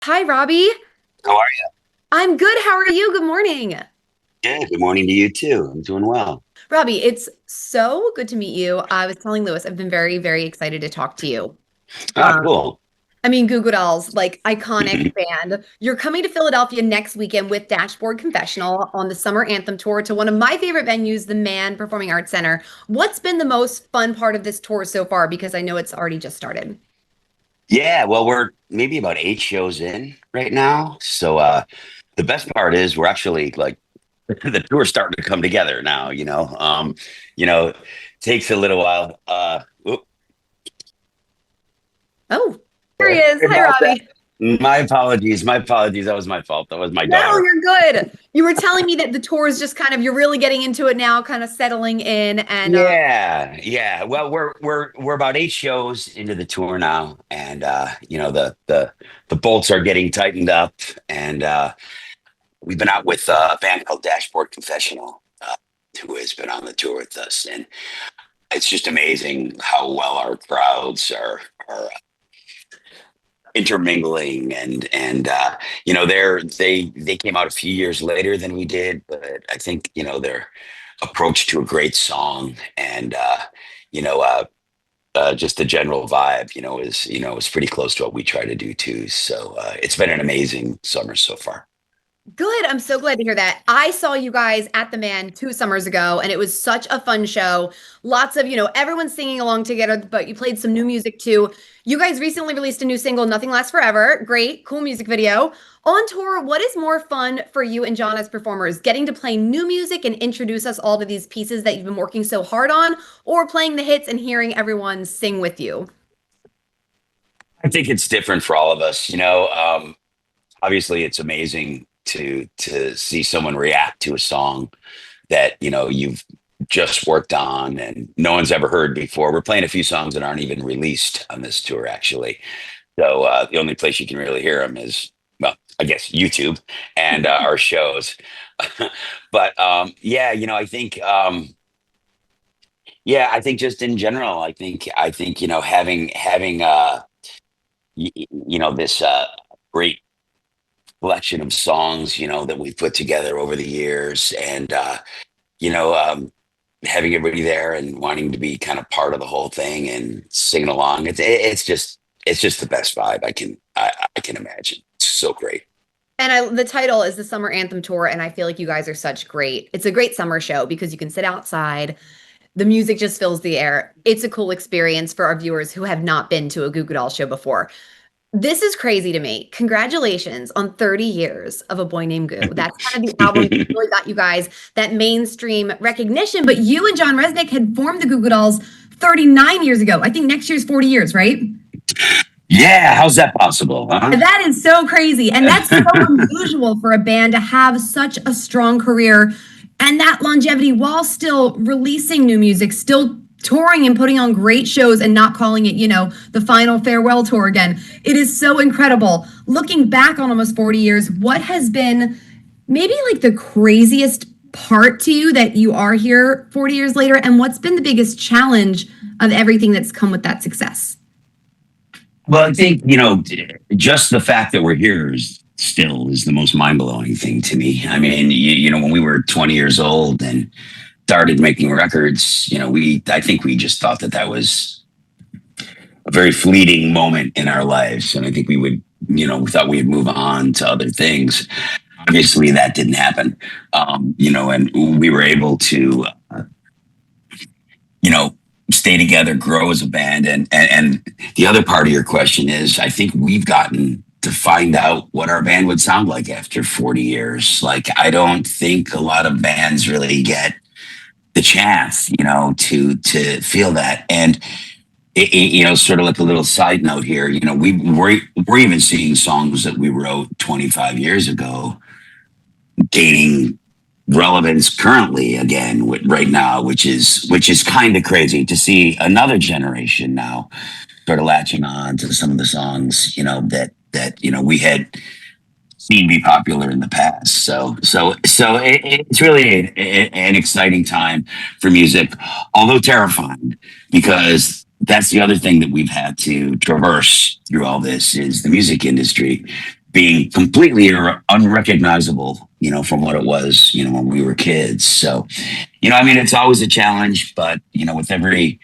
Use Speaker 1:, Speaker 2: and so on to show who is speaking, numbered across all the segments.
Speaker 1: Hi, Robbie.
Speaker 2: How are you?
Speaker 1: I'm good. How are you? Good morning.
Speaker 2: Yeah, good morning to you too. I'm doing well.
Speaker 1: Robbie, it's so good to meet you. I was telling Lewis, I've been very, very excited to talk to you.
Speaker 2: Ah,
Speaker 1: Um,
Speaker 2: cool.
Speaker 1: Goo Goo Dolls, like iconic
Speaker 2: Mhm.
Speaker 1: band. You're coming to Philadelphia next weekend with Dashboard Confessional on the Summer Anthem tour to one of my favorite venues, the Man Performing Arts Center. What's been the most fun part of this tour so far? Because I know it's already just started.
Speaker 2: Yeah, well, we're maybe about 8 shows in right now. The best part is we're actually like the tour's starting to come together now, you know, takes a little while.
Speaker 1: Oh, there he
Speaker 2: Sorry
Speaker 1: is. Hi,
Speaker 2: about that.
Speaker 1: Robbie.
Speaker 2: My apologies. My apologies. That was my fault. That was my
Speaker 1: No,
Speaker 2: daughter.
Speaker 1: you're good. You were telling me that the tour is just kind of, you're really getting into it now, kind of settling in.
Speaker 2: Yeah, yeah. Well, we're about 8 shows into the tour now, and the bolts are getting tightened up, and we've been out with a band called Dashboard Confessional, who has been on the tour with us, and it's just amazing how well our crowds are intermingling, and they came out a few years later than we did, but I think their approach to a great song and you know uh, just the general vibe, is pretty close to what we try to do too. It's been an amazing summer so far.
Speaker 1: Good. I'm so glad to hear that. I saw you guys at the Man 2 summers ago, and it was such a fun show. Lots of, everyone singing along together, but you played some new music too. You guys recently released a new single, Nothing Lasts Forever. Great, cool music video. On tour, what is more fun for you and John as performers? Getting to play new music and introduce us all to these pieces that you've been working so hard on, or playing the hits and hearing everyone sing with you?
Speaker 2: I think it's different for all of us. Obviously, it's amazing to see someone react to a song that you've just worked on and no one's ever heard before. We're playing a few songs that aren't even released on this tour, actually. The only place you can really hear them is, well, I guess YouTube and our shows. But yeah, I think just in general, I think having this great collection of songs that we've put together over the years, and you know um, having everybody there and wanting to be kind of part of the whole thing and singing along. It's just the best vibe I can imagine. It's so great.
Speaker 1: And the title is the Summer Anthem Tour, and I feel like you guys are such great. It's a great summer show because you can sit outside. The music just fills the air. It's a cool experience for our viewers who have not been to a Goo Goo Dolls show before. This is crazy to me. Congratulations on 30 years of A Boy Named Goo. That's kind of the album that really got you guys that mainstream recognition. But you and John Rzeznik had formed the Goo Goo Dolls 39 years ago. I think next year's 40 years, right?
Speaker 2: Yeah, how's that possible, huh?
Speaker 1: That is so crazy. And that's so unusual for a band to have such a strong career and that longevity while still releasing new music, still touring and putting on great shows and not calling it, the final farewell tour again. It is so incredible. Looking back on almost 40 years, what has been maybe like the craziest part to you that you are here 40 years later? And what's been the biggest challenge of everything that's come with that success?
Speaker 2: Well, I think, just the fact that we're here is the most mind blowing thing to me. I mean, when we were 20 years old and started making records, I think we just thought that was a very fleeting moment in our lives. And I think we thought we'd move on to other things. Obviously, that didn't happen. And we were able to, you know, stay together, grow as a band. And the other part of your question is, I think we've gotten to find out what our band would sound like after 40 years. Like, I don't think a lot of bands really get the chance, to feel that. And sort of like a little side note here, we're even seeing songs that we wrote 25 years ago gaining relevance currently again right now, which is kind of crazy to see another generation now sort of latching on to some of the songs that we had seen be popular in the past. It's really an exciting time for music, although terrifying, because that's the other thing that we've had to traverse through all this is the music industry. being completely unrecognizable, from what it was, when we were kids. So, I mean, it's always a challenge, but, with every,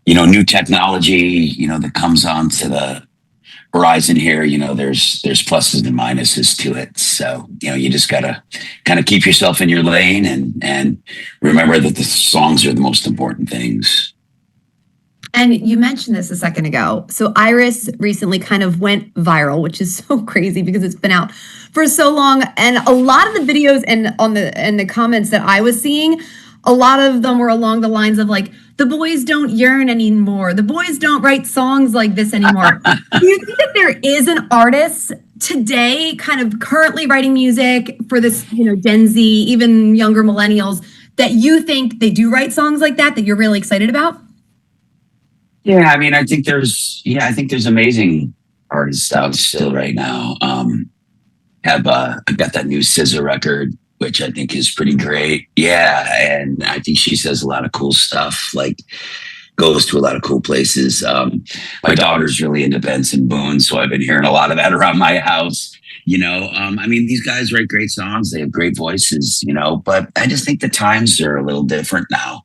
Speaker 2: new technology, that comes onto the horizon here, there's pluses and minuses to it. So, you just gotta kind of keep yourself in your lane and remember that the songs are the most important things.
Speaker 1: And you mentioned this a second ago. So Iris recently kind of went viral, which is so crazy because it's been out for so long. And a lot of the videos and the comments that I was seeing, a lot of them were along the lines of like, the boys don't yearn anymore. The boys don't write songs like this anymore. Do you think that there is an artist today kind of currently writing music for this, Gen Z, even younger millennials, that you think they do write songs like that you're really excited about?
Speaker 2: Yeah, I mean, I think there's amazing artists out still right now. I've got that new SZA record, which I think is pretty great. Yeah, and I think she says a lot of cool stuff, like goes to a lot of cool places. My daughter's really into Benson Boone, so I've been hearing a lot of that around my house. I mean, these guys write great songs. They have great voices, but I just think the times are a little different now.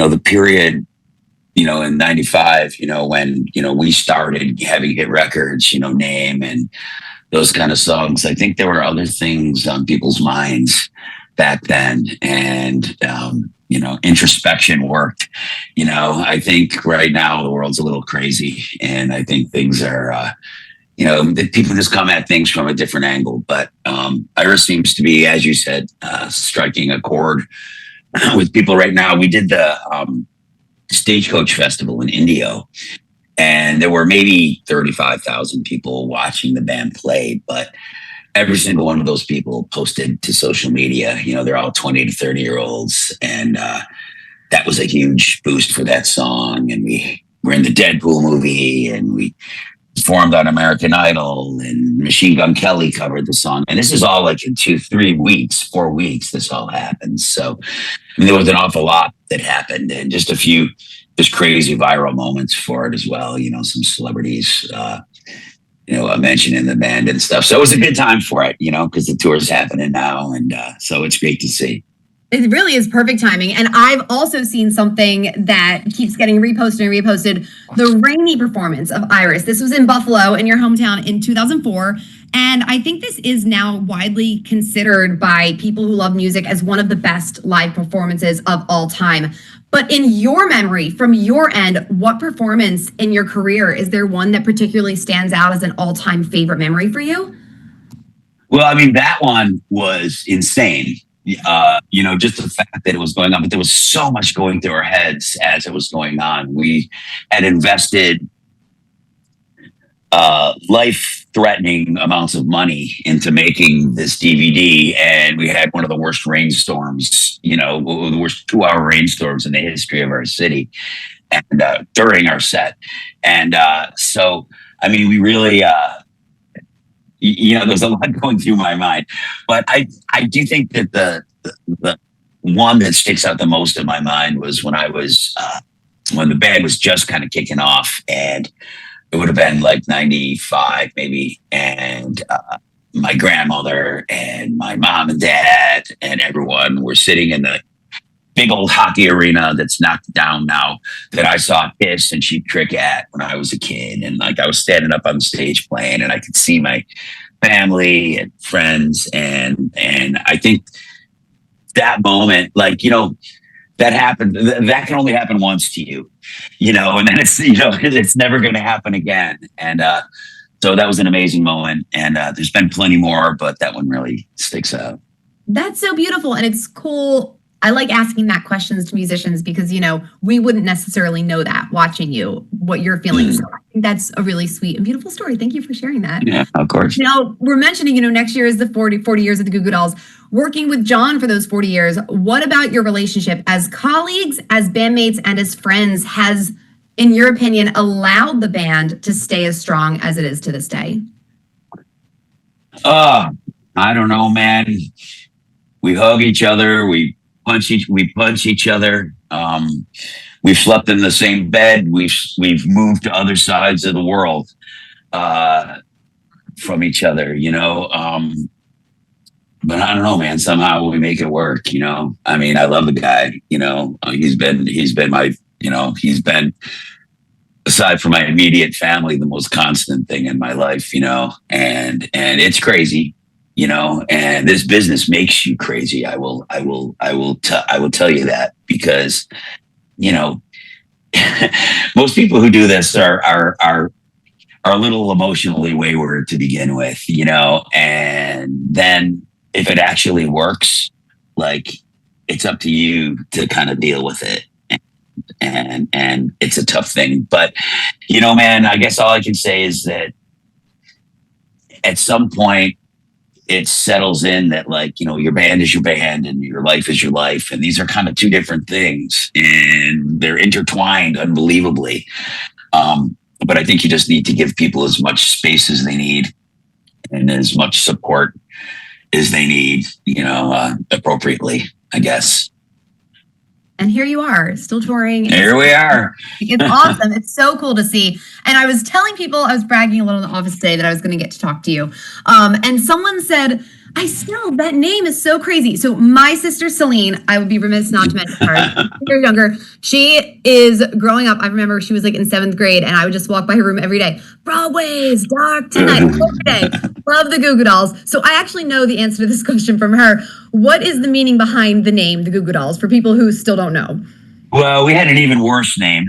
Speaker 2: The period, in 95, when, we started having hit records, Name and those kind of songs. I think there were other things on people's minds back then. And, introspection worked. I think right now the world's a little crazy. And I think things are, people just come at things from a different angle. But Iris seems to be, as you said, striking a chord with people right now. We did the Stagecoach Festival in Indio, and there were maybe 35,000 people watching the band play, but every single one of those people posted to social media. They're all 20 to 30-year-olds, and that was a huge boost for that song. And we were in the Deadpool movie, and we performed on American Idol, and Machine Gun Kelly covered the song. And this is all like in 4 weeks, this all happened. So there was an awful lot that happened, and just a few just crazy viral moments for it as well. Some celebrities, mentioning the band and stuff. So it was a good time for it, because the tour is happening now. And so it's great to see.
Speaker 1: It really is perfect timing. And I've also seen something that keeps getting reposted and reposted, the rainy performance of Iris. This was in Buffalo, in your hometown, in 2004. And I think this is now widely considered by people who love music as one of the best live performances of all time. But in your memory, from your end, what performance in your career, is there one that particularly stands out as an all-time favorite memory for you?
Speaker 2: Well, I mean, that one was insane. Just the fact that it was going on, but there was so much going through our heads as it was going on. We had invested life-threatening amounts of money into making this DVD, and we had one of the worst rainstorms, the worst 2-hour rainstorms in the history of our city, and during our set. And so, I mean, we really, there's a lot going through my mind, but I do think that the one that sticks out the most in my mind was when I was when the band was just kind of kicking off, and it would have been like 95 maybe, and my grandmother and my mom and dad and everyone were sitting in the big old hockey arena that's knocked down now, that I saw Kiss and Cheap Trick at when I was a kid. And like I was standing up on the stage playing, and I could see my family and friends. And I think that moment, that happened, that can only happen once to you, and then it's, it's never going to happen again. And so that was an amazing moment. And there's been plenty more, but that one really sticks out.
Speaker 1: That's so beautiful. And it's cool. I like asking that questions to musicians because, we wouldn't necessarily know that watching you, what you're feeling. So I think that's a really sweet and beautiful story. Thank you for sharing that.
Speaker 2: Yeah, of course.
Speaker 1: We're mentioning, next year is the 40 years of the Goo Goo Dolls. Working with John for those 40 years, what about your relationship as colleagues, as bandmates, and as friends has, in your opinion, allowed the band to stay as strong as it is to this day?
Speaker 2: I don't know, man. We hug each other. We punch each other. We've slept in the same bed. We've moved to other sides of the world. from each other, but I don't know, man. Somehow we make it work, I mean, I love the guy, he's been my, he's been, aside from my immediate family, the most constant thing in my life, and it's crazy, and this business makes you crazy. I will tell you that, because, most people who do this are a little emotionally wayward to begin with, and then if it actually works, like, it's up to you to kind of deal with it. And it's a tough thing, but man, I guess all I can say is that at some point it settles in that, like, your band is your band and your life is your life. And these are kind of two different things, and they're intertwined unbelievably. But I think you just need to give people as much space as they need and as much support as they need, appropriately, I guess.
Speaker 1: And here you are, still touring.
Speaker 2: Here we are.
Speaker 1: It's awesome. It's so cool to see. And I was telling people, I was bragging a little in the office today that I was going to get to talk to you. And someone said, that name is so crazy. So my sister, Celine, I would be remiss not to mention her. She's younger. She is growing up. I remember she was like in 7th grade, and I would just walk by her room every day. Broadway's Dark Tonight, every day. Love the Goo Goo Dolls. So I actually know the answer to this question from her. What is the meaning behind the name, the Goo Goo Dolls, for people who still don't know?
Speaker 2: Well, we had an even worse name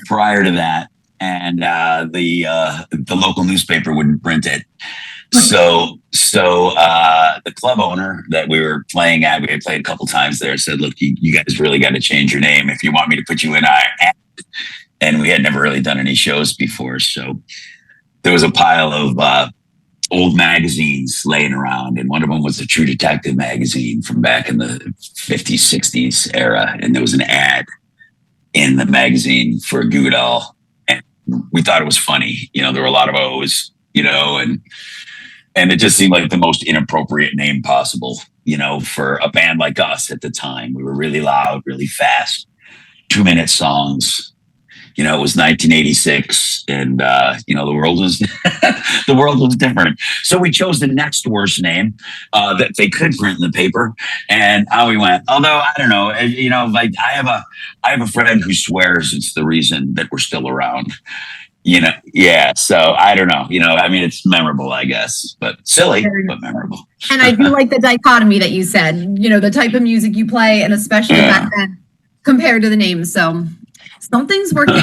Speaker 2: prior to that, and the local newspaper wouldn't print it. So the club owner that we were playing at, we had played a couple times there, said, look, you guys really got to change your name if you want me to put you in our act. And we had never really done any shows before. So there was a pile of old magazines laying around. And one of them was the True Detective magazine from back in the 50s, 60s era. And there was an ad in the magazine for a Goo Goo Doll. And we thought it was funny. There were a lot of O's, and it just seemed like the most inappropriate name possible, for a band like us at the time. We were really loud, really fast, 2-minute songs. It was 1986, and the world was the world was different. So we chose the next worst name that they could print in the paper, and out we went. Although I don't know, like I have a friend who swears it's the reason that we're still around. Yeah. So I don't know. I mean, it's memorable, I guess, but silly, but memorable.
Speaker 1: And I do like the dichotomy that you said. The type of music you play, and especially back then, compared to the name. So something's working.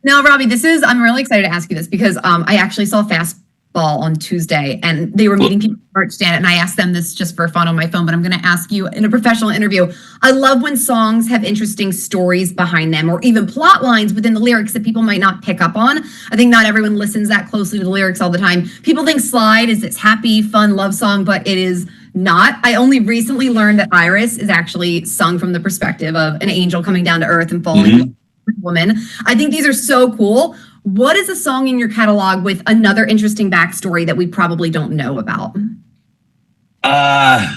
Speaker 1: Now, Robby, I'm really excited to ask you this because I actually saw Fastball on Tuesday, and they were meeting people at the merch stand, and I asked them this just for fun on my phone, but I'm going to ask you in a professional interview. I love when songs have interesting stories behind them, or even plot lines within the lyrics that people might not pick up on. I think not everyone listens that closely to the lyrics all the time. People think Slide is this happy, fun love song, but it is not. I only recently learned that Iris is actually sung from the perspective of an angel coming down to earth and falling in love with a woman. I think these are so cool. What is a song in your catalog with another interesting backstory that we probably don't know about?
Speaker 2: I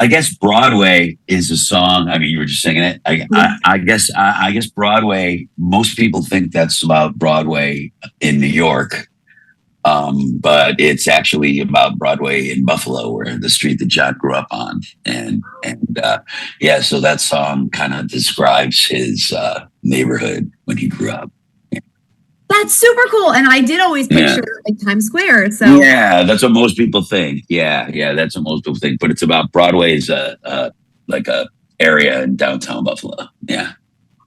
Speaker 2: guess Broadway is a song. I mean, you were just singing it. I guess Broadway, most people think that's about Broadway in New York. But it's actually about Broadway in Buffalo, where the street that John grew up on. And so that song kind of describes his neighborhood when he grew up.
Speaker 1: That's super cool. And I did always picture like Times Square. So
Speaker 2: yeah, that's what most people think. Yeah, that's what most people think. But it's about Broadway's like a area in downtown Buffalo. Yeah.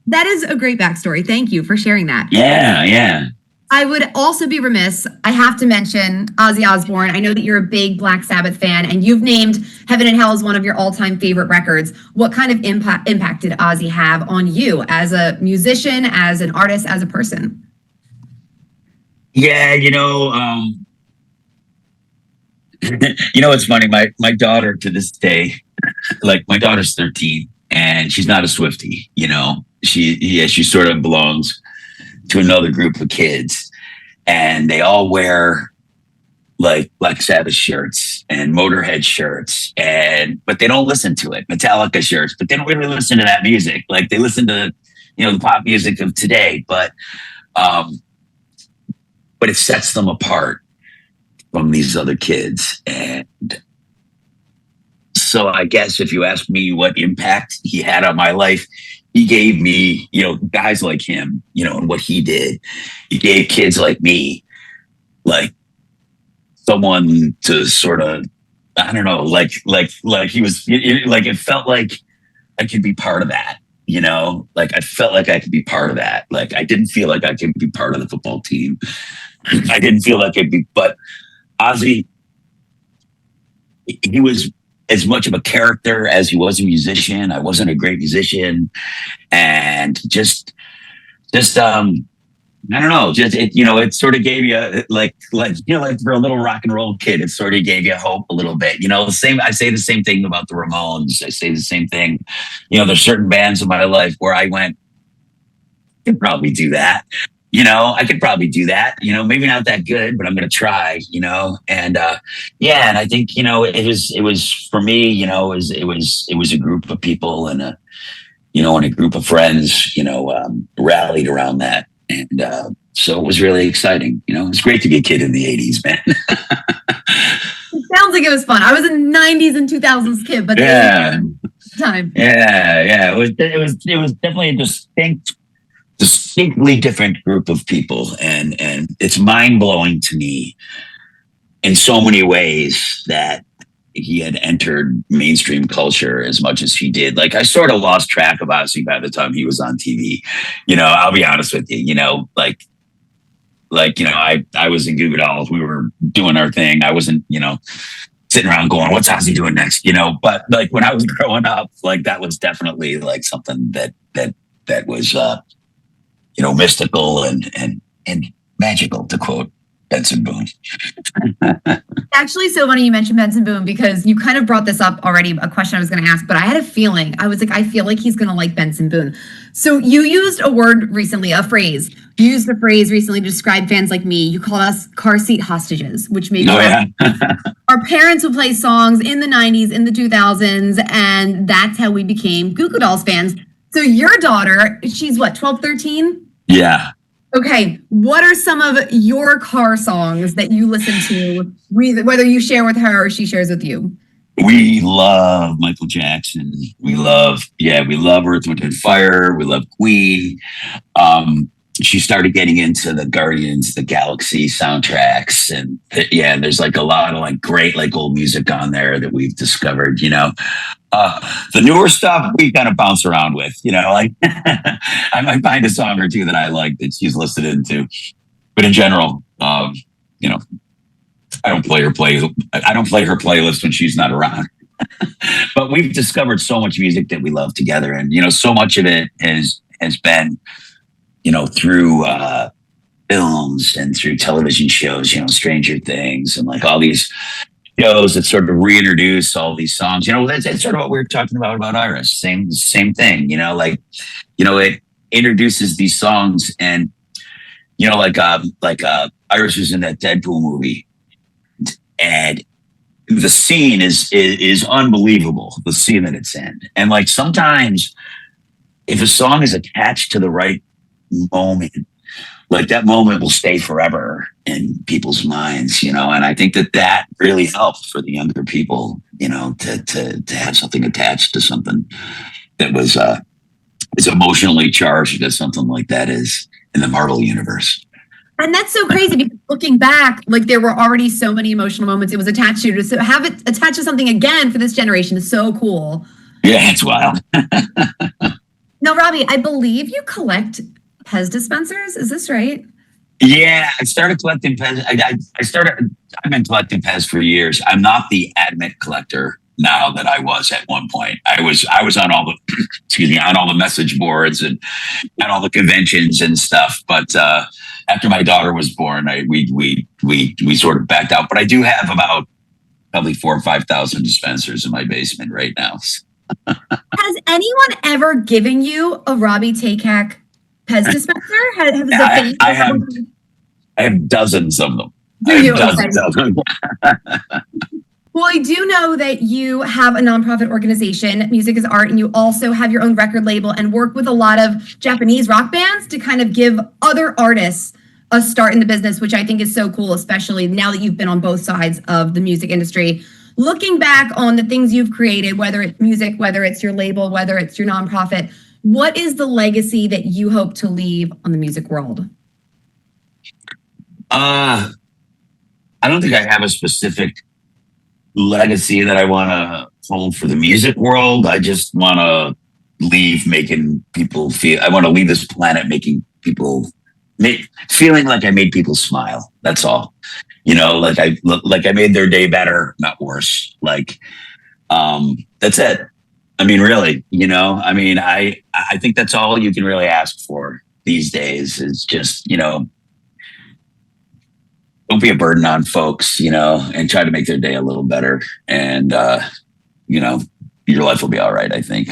Speaker 1: That is a great backstory. Thank you for sharing that.
Speaker 2: Yeah.
Speaker 1: I would also be remiss. I have to mention Ozzy Osbourne. I know that you're a big Black Sabbath fan, and you've named Heaven and Hell as one of your all-time favorite records. What kind of impact did Ozzy have on you as a musician, as an artist, as a person?
Speaker 2: Yeah, it's funny. My daughter to this day, like my daughter's 13, and she's not a Swiftie. She sort of belongs to another group of kids, and they all wear like Black Sabbath shirts and Motorhead shirts, but they don't listen to it. Metallica shirts, but they don't really listen to that music. Like they listen to, the pop music of today. But But it sets them apart from these other kids. And so I guess if you ask me what impact he had on my life, he gave me, guys like him, and what he did. He gave kids like me, like someone to sort of, I don't know, like he was, it felt like I could be part of that, like I felt like I could be part of that. Like I didn't feel like I could be part of the football team. I didn't feel like but Ozzy, he was as much of a character as he was a musician. I wasn't a great musician, and just I don't know, it sort of gave you like for a little rock and roll kid, it sort of gave you hope a little bit. I say the same thing about the Ramones. I say the same thing. There's certain bands in my life where I went, I could probably do that. I could probably do that. Maybe not that good, but I'm going to try. And and I think it was for me. It was a group of people and a group of friends. Rallied around that. And so it was really exciting. It was great to be a kid in the 80s, man.
Speaker 1: It sounds like it was fun. I was a 90s and 2000s kid, but
Speaker 2: yeah,
Speaker 1: time.
Speaker 2: Yeah. It was definitely a distinctly different group of people, and it's mind blowing to me in so many ways that he had entered mainstream culture as much as he did. Like I sort of lost track of Ozzy by the time he was on TV. I'll be honest with you. I was in Goo Goo Dolls. We were doing our thing. I wasn't, sitting around going, "What's Ozzy doing next?" But like when I was growing up, like that was definitely like something that was, mystical and magical, to quote Benson Boone.
Speaker 1: Actually, so funny you mentioned Benson Boone, because you kind of brought this up already, a question I was going to ask, but I had a feeling. I was like, I feel like he's going to like Benson Boone. So you used a word recently, a phrase. You used a phrase recently to describe fans like me. You called us car seat hostages, which made our parents would play songs in the 90s, in the 2000s, and that's how we became Goo Goo Dolls fans. So your daughter, she's what, 12, 13?
Speaker 2: Yeah.
Speaker 1: Okay, what are some of your car songs that you listen to, whether you share with her or she shares with you?
Speaker 2: We love Michael Jackson. We love Earth, Wind, and Fire. We love Queen. She started getting into the Guardians, the Galaxy soundtracks, and there's like a lot of like great like old music on there that we've discovered. The newer stuff we kind of bounce around with. Like I might find a song or two that I like that she's listening to, but in general, I don't play her playlist when she's not around. But we've discovered so much music that we love together, and so much of it has been through films and through television shows, Stranger Things and like all these shows that sort of reintroduce all these songs. That's sort of what we were talking about Iris. Same thing, it introduces these songs, and Iris was in that Deadpool movie, and the scene is unbelievable, the scene that it's in. And like sometimes if a song is attached to the right moment, like that moment will stay forever in people's minds, and I think that really helps for the younger people, to have something attached to something that was as emotionally charged as something like that is in the Marvel universe.
Speaker 1: And that's so crazy, because looking back, like there were already so many emotional moments it was attached to. So have it attached to something again for this generation is so cool.
Speaker 2: Yeah, it's wild.
Speaker 1: Now, Robby, I believe you collect Pez dispensers. Is this right?
Speaker 2: Yeah, I started collecting Pez. I've been collecting Pez for years. I'm not the admit collector now that I was at one point. I was on all the on all the message boards and at all the conventions and stuff. But after my daughter was born, we sort of backed out. But I do have about probably 4,000 or 5,000 dispensers in my basement right now.
Speaker 1: Has anyone ever given you a Robby Takac Pez dispenser?
Speaker 2: I have dozens of them.
Speaker 1: Do you?
Speaker 2: Dozens of them.
Speaker 1: Well, I do know that you have a nonprofit organization, Music is Art, and you also have your own record label and work with a lot of Japanese rock bands to kind of give other artists a start in the business, which I think is so cool, especially now that you've been on both sides of the music industry. Looking back on the things you've created, whether it's music, whether it's your label, whether it's your nonprofit, what is the legacy that you hope to leave on the music world?
Speaker 2: I don't think I have a specific legacy that I want to hold for the music world. I just want to leave making people feel, I want to leave this planet making people, feeling like I made people smile. That's all. You know, like I made their day better, not worse. Like, that's it. I mean, really, you know, I mean, I think that's all you can really ask for these days is just, you know, don't be a burden on folks, you know, and try to make their day a little better. And, you know, your life will be all right, I think.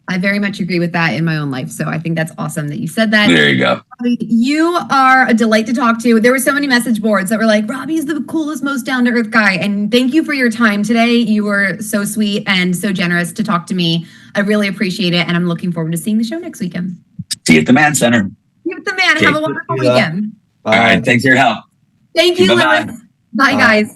Speaker 1: I very much agree with that in my own life. So I think that's awesome that you said that.
Speaker 2: There you go.
Speaker 1: Robby, you are a delight to talk to. There were so many message boards that were like, Robby's the coolest, most down to earth guy. And thank you for your time today. You were so sweet and so generous to talk to me. I really appreciate it. And I'm looking forward to seeing the show next weekend.
Speaker 2: See you at the Man Center.
Speaker 1: See you at the Man.
Speaker 2: Okay.
Speaker 1: Have a wonderful weekend.
Speaker 2: All right. Thanks for your help.
Speaker 1: Thank you,
Speaker 2: Bye-bye.
Speaker 1: Lewis. Bye, guys.